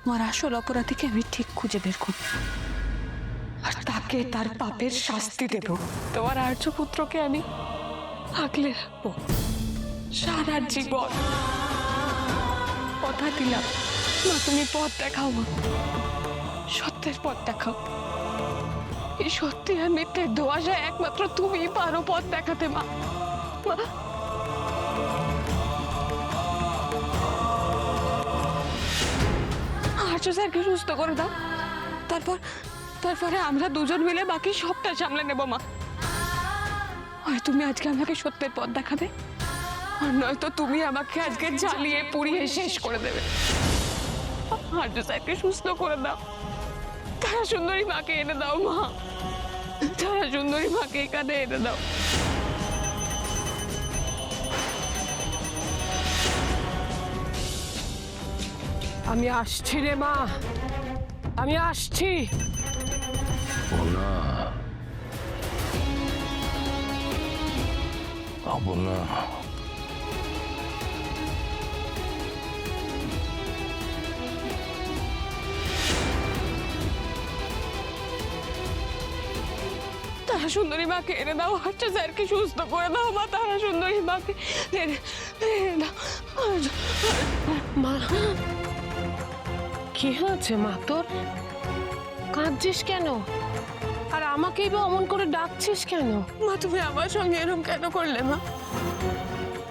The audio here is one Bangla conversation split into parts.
তোমার আসল অপরাধীকে আমি ঠিক খুঁজে বের করব আর তাকে তার পাপের শাস্তি দেব। তোমার আর্য পুত্রকে আমি আগলে রাখবো সারা জীবন। কথা দিলাম মা, তুমি পথ দেখাও মা, সত্যের পথ দেখাও। এই সত্যি আর মিথ্যের ধোঁয়াশায় একমাত্র তুমিই পারো পথ দেখাতে মা। আর্য স্যারকে সুস্থ করে দাও, তারপরে আমরা দুজন মিলে বাকি সবটা সামলে নেব মা। হয় তুমি আজকে আমাকে সত্যের পথ দেখাবে, আর নয়তো তুমি আমাকে আজকে জ্বালিয়ে পুড়িয়ে শেষ করে দেবে। আর্য স্যারকে সুস্থ করে দাও, তারা সুন্দরী মাকে এনে দাও মা, তারা সুন্দরী মাকে এখানে এনে দাও। আমি আসছি রে মা, আমি আসছি। না না, তারা সুন্দরী মাকে এনে দাও, আচ্ছা স্যারকে সুস্থ করে দাও মা, তারা সুন্দরী মাকে এনে দাও। মা কি হয়েছে মা তোর? কাঁদছিস কেন? আর আমাকেই বা অমন করে ডাকছিস কেন? মা তুমি আমার সঙ্গে এরকম কেন করলে মা?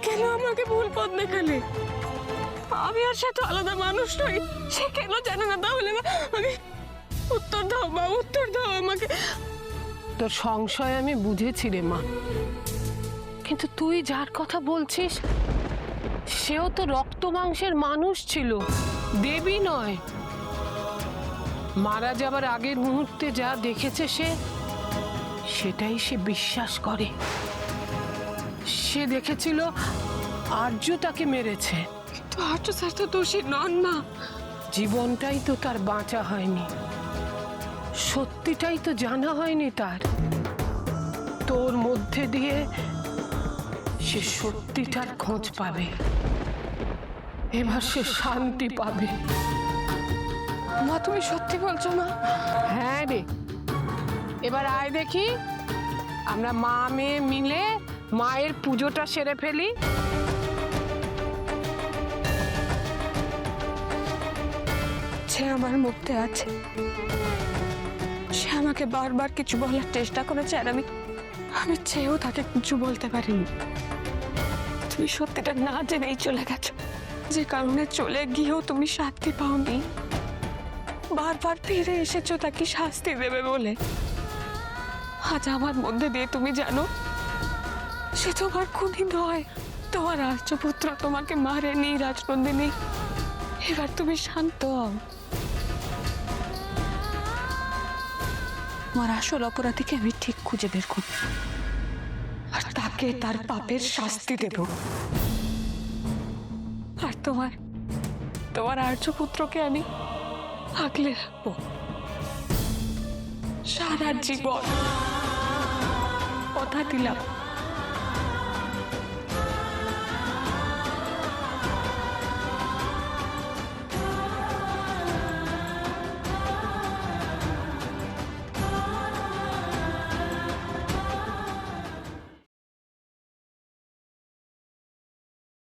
কেন আমাকে ভুল পথ দেখালে? আমি আর সে তো আলাদা মানুষ নই, সে কেন জানে না? তাহলে মা আমি উত্তর দাও মা, উত্তর দাও আমাকে। তোর সংশয় আমি বুঝেছি রে মা, কিন্তু তুই যার কথা বলছিস সেও তো রক্ত মাংসের মানুষ ছিল, দেবী নয়। মারা যাবার আগের মুহূর্তে যা দেখেছে সেটাই সে বিশ্বাস করে। সে দেখেছিল আর্য তাকে মেরেছে, কিন্তু আর্য স্যার তো দোষী নন মা। জীবনটাই তো তার বাঁচা হয়নি, সত্যিটাই তো জানা হয়নি তার। তোর মধ্যে দিয়ে সে সত্যিটার খোঁজ পাবে, এবার সে শান্তি পাবে। মা তুমি সত্যি বলছো মা? হ্যাঁ রে, এবার আয় দেখি আমরা মা মেয়ে মিলে মায়ের পুজোটা সেরে ফেলি। সে আমার মধ্যে আছে, সে আমাকে বারবার কিছু বলার চেষ্টা করেছে, আর আমি চেয়েও তাকে কিছু বলতে পারিনি। তুমি সত্যিটা না জেনেই চলে গেছো, যে কারণে চলে গিয়েও তুমি শান্তি পাওনি। বারবার ফিরে এসেছো তাকে শাস্তি দেবে বলে। আজ আমার মধ্যে দিয়ে তুমি জানো সে তোমার খুনি নয়, তোমার আর্যপুত্র তোমাকে মারেনি রাজনন্দিনী। এবার তুমি শান্ত হও। তোমার আসল অপরাধীকে আমি ঠিক খুঁজে বের করব আর তাকে তার পাপের শাস্তি দেব। আর তোমার আর্যপুত্রকে আমি আগলে রাখবো সারা জীবন। কথা দিলাম